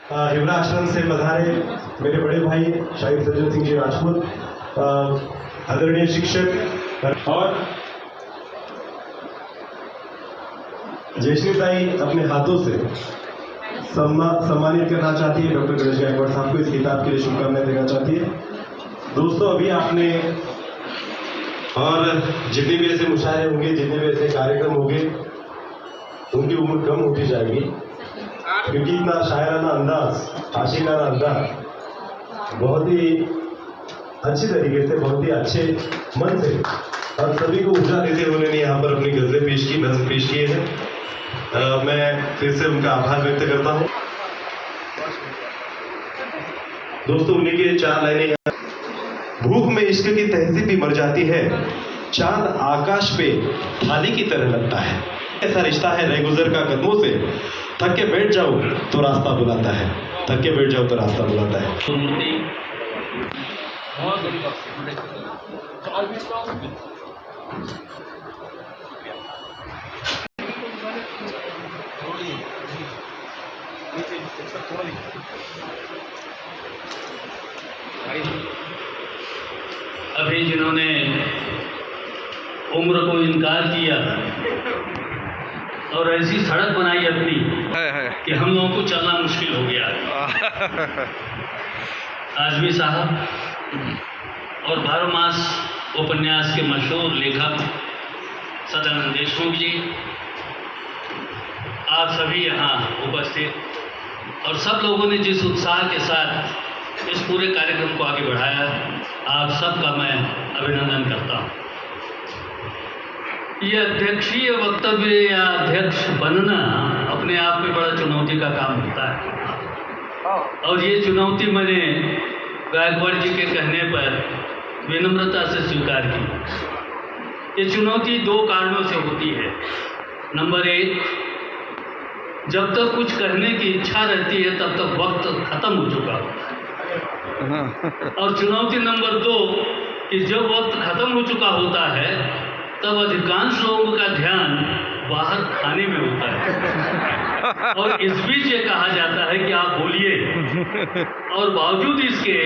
हिवरा आश्रम से पधारे मेरे बड़े भाई शाहिद सज्जन सिंह जी राजपूत, आदरणीय शिक्षक, और जयश्रीताई अपने हाथों से सम्मानित करना चाहती है। डॉक्टर गणेश गायकवाड़ साहब को इस किताब के लिए शुभकामनाएं देना चाहती है। दोस्तों, अभी आपने और जितने भी ऐसे मुशायरे होंगे, जितने भी ऐसे कार्यक्रम होंगे, उनकी उम्र कम होती जाएगी, क्योंकि इतना शायराना अंदाज, आशिकाना अंदाज बहुत ही अच्छी तरीके से, बहुत ही अच्छे मन से और सभी को ऊर्जा देते हुए उन्होंने यहाँ पर अपनी गजलें पेश की, नज़्म पेश किए हैं। मैं फिर से उनका आभार व्यक्त करता हूँ। दोस्तों, उन्हीं के 4 लाइनें हैं। भूख में इश्क की तहजीब भी मर जाती है, चांद आकाश पे थाली की तरह लगता है। ऐसा रिश्ता है रह गुजर का कदमों से, थक के बैठ जाओ तो रास्ता बुलाता है, थक के बैठ जाओ तो रास्ता बुलाता है। अभी जिन्होंने उम्र को इनकार किया और ऐसी सड़क बनाई अपनी कि हम लोगों को चलना मुश्किल हो गया। आजमी साहब और 12 मास उपन्यास के मशहूर लेखक सदानंद देशमुख जी, आप सभी यहाँ उपस्थित और सब लोगों ने जिस उत्साह के साथ इस पूरे कार्यक्रम को आगे बढ़ाया, आप सबका मैं अभिनंदन करता हूँ। ये अध्यक्षीय वक्तव्य या अध्यक्ष बनना अपने आप में बड़ा चुनौती का काम होता है, और ये चुनौती मैंने गायकवाड़ जी के कहने पर विनम्रता से स्वीकार की। ये चुनौती 2 कारणों से होती है। नंबर 1, जब तक कुछ करने की इच्छा रहती है तब तक वक्त खत्म हो चुका होता है, और चुनौती नंबर 2 कि जब वक्त खत्म हो चुका होता है तब अधिकांश लोगों का ध्यान बाहर खाने में होता है, और इस बीच ये कहा जाता है कि आप बोलिए, और बावजूद इसके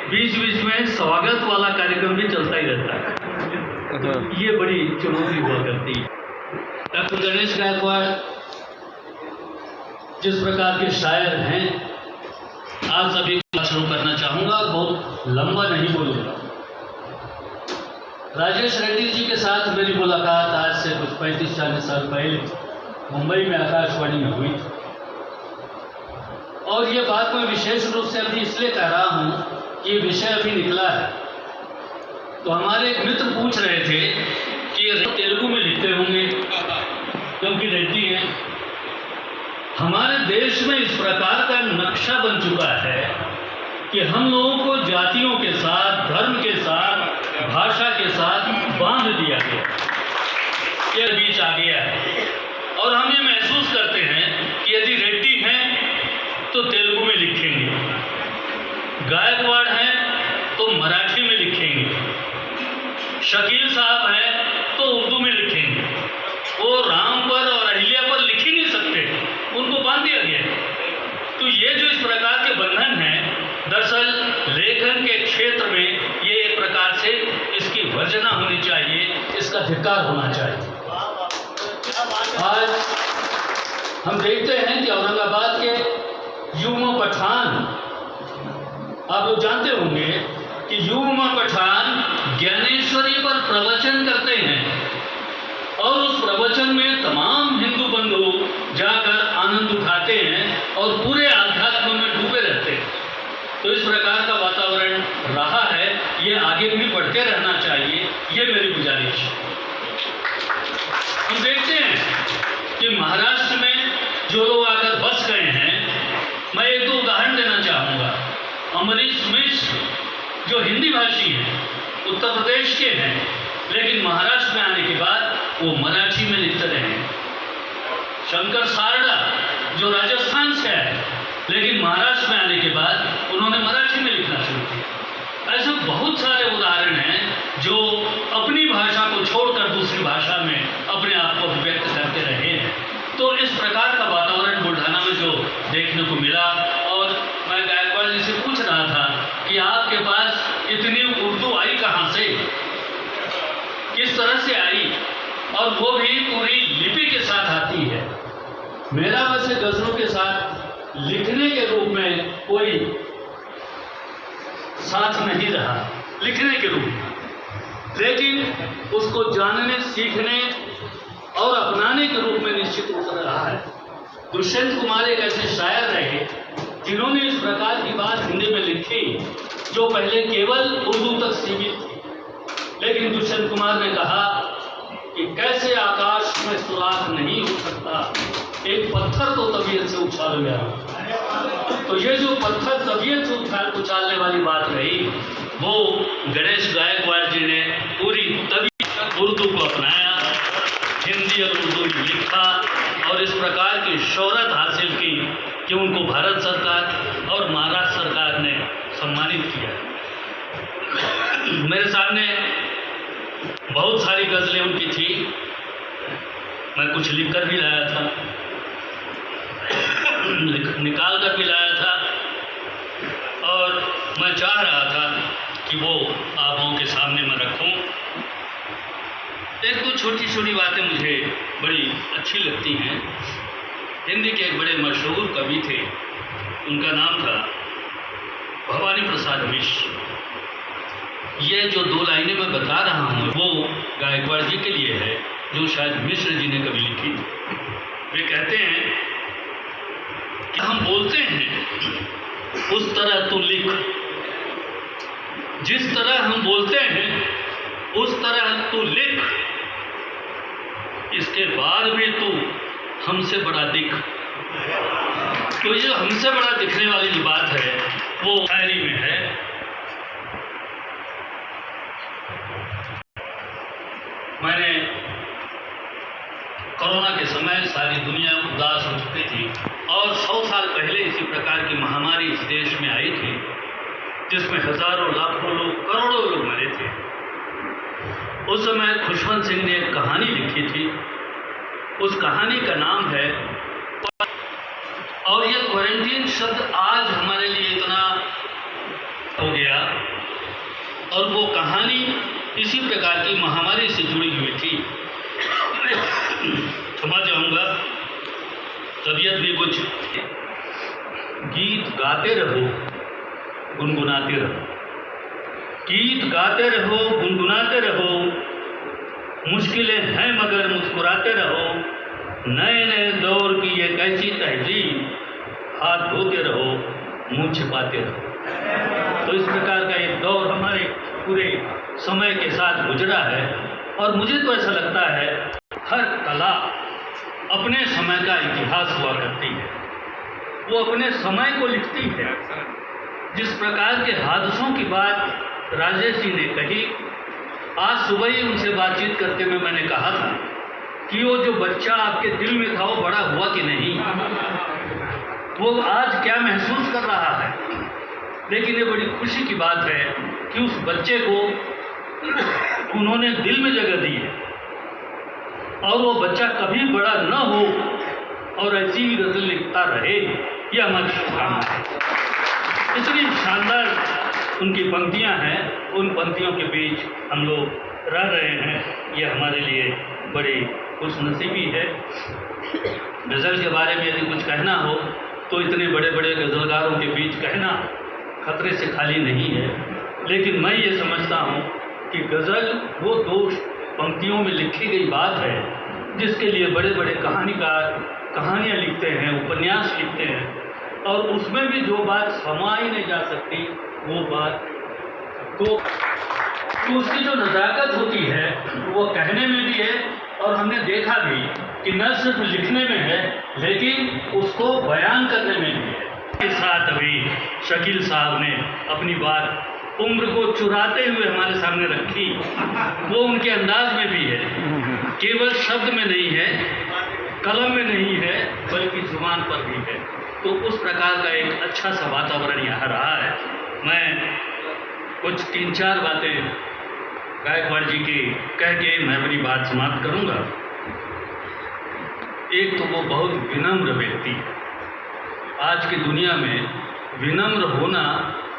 बीच बीच में स्वागत वाला कार्यक्रम भी चलता ही रहता है। तो ये बड़ी चुनौती हुआ करती है। डॉक्टर गणेश गायकवाड़ जिस प्रकार के शायर हैं, आप सभी को शुरू करना चाहूँगा, बहुत लंबा नहीं बोलूँगा। राजेश रेड्डी जी के साथ मेरी मुलाकात आज से कुछ 35-40 साल पहले मुंबई में आकाशवाणी में हुई थी, और ये बात मैं विशेष रूप से अभी इसलिए कह रहा हूँ कि ये विषय अभी निकला है। तो हमारे एक मित्र पूछ रहे थे कि ये तेलुगु में लिखते होंगे क्योंकि रेड्डी हैं। हमारे देश में इस प्रकार का नक्शा बन चुका है कि हम लोगों को जातियों के साथ, धर्म के साथ, भाषा के साथ बांध दिया गया, ये बीच आ गया है, और हम ये महसूस करते हैं कि यदि रेड्डी हैं तो तेलुगु में लिखेंगे, गायकवाड़ हैं तो मराठी में लिखेंगे, शकील साहब हैं तो उर्दू में लिखेंगे। वो राम पर और अहिल्या पर लिख ही नहीं सकते, उनको बांध दिया गया है। तो ये जो इस प्रकार के बंधन हैं, दरअसल लेखन के क्षेत्र में ये एक प्रकार से इसकी वर्जना होनी चाहिए, इसका धिक्कार होना चाहिए। आज हम देखते हैं कि औरंगाबाद के युवा पठान, आप लोग जानते होंगे कि युवा पठान ज्ञानेश्वरी पर प्रवचन करते हैं, और उस प्रवचन में तमाम हिंदू बंधु जाकर आनंद उठाते हैं और पूरे आध्यात्म में डूबे रहते हैं। तो इस प्रकार का वातावरण रहा है, ये आगे भी बढ़ते रहना चाहिए, ये मेरी गुजारिश है। हम देखते हैं कि महाराष्ट्र में जो लोग आकर बस गए हैं, मैं 1-2 उदाहरण देना चाहूँगा। अमरीश मिश्र जो हिंदी भाषी हैं, उत्तर प्रदेश के हैं, लेकिन महाराष्ट्र में आने के बाद वो मराठी में लिखते रहे। शंकर सारडा जो राजस्थान से है, लेकिन महाराष्ट्र में आने के बाद उन्होंने मराठी में लिखना शुरू किया। ऐसे बहुत सारे उदाहरण हैं जो अपनी भाषा को छोड़कर दूसरी भाषा में अपने आप को अभिव्यक्त करते रहे हैं। तो इस प्रकार का वातावरण बुल्ढाना में जो देखने को मिला, और किस तरह से आई, और वो भी पूरी लिपि के साथ आती है। मेरा वैसे गज़लों के साथ लिखने के रूप में कोई साथ नहीं रहा, लिखने के रूप में, लेकिन उसको जानने, सीखने और अपनाने के रूप में निश्चित रूप से रहा है। दुष्यंत कुमार एक ऐसे शायर रहे जिन्होंने इस प्रकार की बात हिंदी में लिखी जो पहले केवल उर्दू तक सीमित थी, लेकिन दुष्यंत कुमार ने कहा कि कैसे आकाश में सुराख नहीं हो सकता, एक पत्थर तो तबीयत से उछाल गया। तो ये जो पत्थर तबीयत से उछालने वाली बात रही, वो गणेश गायकवाड़ जी ने पूरी तबीयत उर्दू को अपनाया, हिंदी और उर्दू में लिखा और इस प्रकार की शोहरत हासिल की कि उनको भारत सरकार और महाराष्ट्र सरकार ने सम्मानित किया। मेरे सामने बहुत सारी गज़लें उनकी थी, मैं कुछ लिख कर भी लाया था, निकाल कर भी लाया था, और मैं चाह रहा था कि वो आप लोगों के सामने मैं रखूं। एक तो छोटी छोटी बातें मुझे बड़ी अच्छी लगती हैं। हिंदी के एक बड़े मशहूर कवि थे, उनका नाम था भवानी प्रसाद मिश्र। ये जो दो लाइनें मैं बता रहा हूँ वो गायकवाड़ जी के लिए है, जो शायद मिश्र जी ने कभी लिखी थी। वे कहते हैं कि हम बोलते हैं उस तरह तू लिख, जिस तरह हम बोलते हैं उस तरह तू लिख, इसके बाद भी तू हमसे बड़ा दिख। तो ये हमसे बड़ा दिखने वाली जो बात है वो शायरी में है। मैंने कोरोना के समय सारी दुनिया उदास हो चुकी थी और 100 साल पहले इसी प्रकार की महामारी इस देश में आई थी, जिसमें हजारों लाखों लोग, करोड़ों लोग मरे थे। उस समय खुशवंत सिंह ने एक कहानी लिखी थी, उस कहानी का नाम है, और ये क्वारंटीन शब्द आज हमारे लिए इतना हो गया, और वो कहानी इसी प्रकार की महामारी से जुड़ी हुई थी। क्षमा चाहूँगा, तबीयत भी कुछ। गीत गाते रहो, गुनगुनाते रहो, गीत गाते रहो, गुनगुनाते रहो, मुश्किलें हैं मगर मुस्कुराते रहो, नए नए दौर की ये कैसी तहजीब, हाथ धोते रहो, मुँह छिपाते रहो। तो इस प्रकार का एक दौर हमारे पूरे समय के साथ गुजरा है, और मुझे तो ऐसा लगता है हर कला अपने समय का इतिहास हुआ करती है, वो अपने समय को लिखती है। जिस प्रकार के हादसों की बात राजेश जी ने कही, आज सुबह ही उनसे बातचीत करते हुए मैंने कहा था कि वो जो बच्चा आपके दिल में था वो बड़ा हुआ कि नहीं, वो आज क्या महसूस कर रहा है। लेकिन ये बड़ी खुशी की बात है कि उस बच्चे को उन्होंने दिल में जगह दी है, और वो बच्चा कभी बड़ा न हो और ऐसी ही गज़ल लिखता रहे, ये हमारी शुभकामना है। इतनी शानदार उनकी पंक्तियां हैं, उन पंक्तियों के बीच हम लोग रह रहे हैं, ये हमारे लिए बड़ी खुशनसीबी है। गज़ल के बारे में यदि कुछ कहना हो तो इतने बड़े बड़े गज़लकारों के बीच कहना खतरे से खाली नहीं है, लेकिन मैं ये समझता हूँ कि गज़ल वो दो पंक्तियों में लिखी गई बात है जिसके लिए बड़े बड़े कहानीकार कहानियाँ लिखते हैं, उपन्यास लिखते हैं, और उसमें भी जो बात समाई नहीं जा सकती वो बात तो उसकी जो नज़ाकत होती है वो कहने में भी है, और हमने देखा भी कि न सिर्फ लिखने में है लेकिन उसको बयान करने में भी है। के साथ अभी शकील साहब ने अपनी बात उम्र को चुराते हुए हमारे सामने रखी, वो उनके अंदाज में भी है, केवल शब्द में नहीं है, कलम में नहीं है, बल्कि जुबान पर भी है। तो उस प्रकार का एक अच्छा सा वातावरण यहाँ रहा है। मैं कुछ 3-4 बातें गायकवाड़ जी की कह के मैं अपनी बात समाप्त करूँगा। एक तो वो बहुत विनम्र व्यक्ति है। आज की दुनिया में विनम्र होना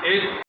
एक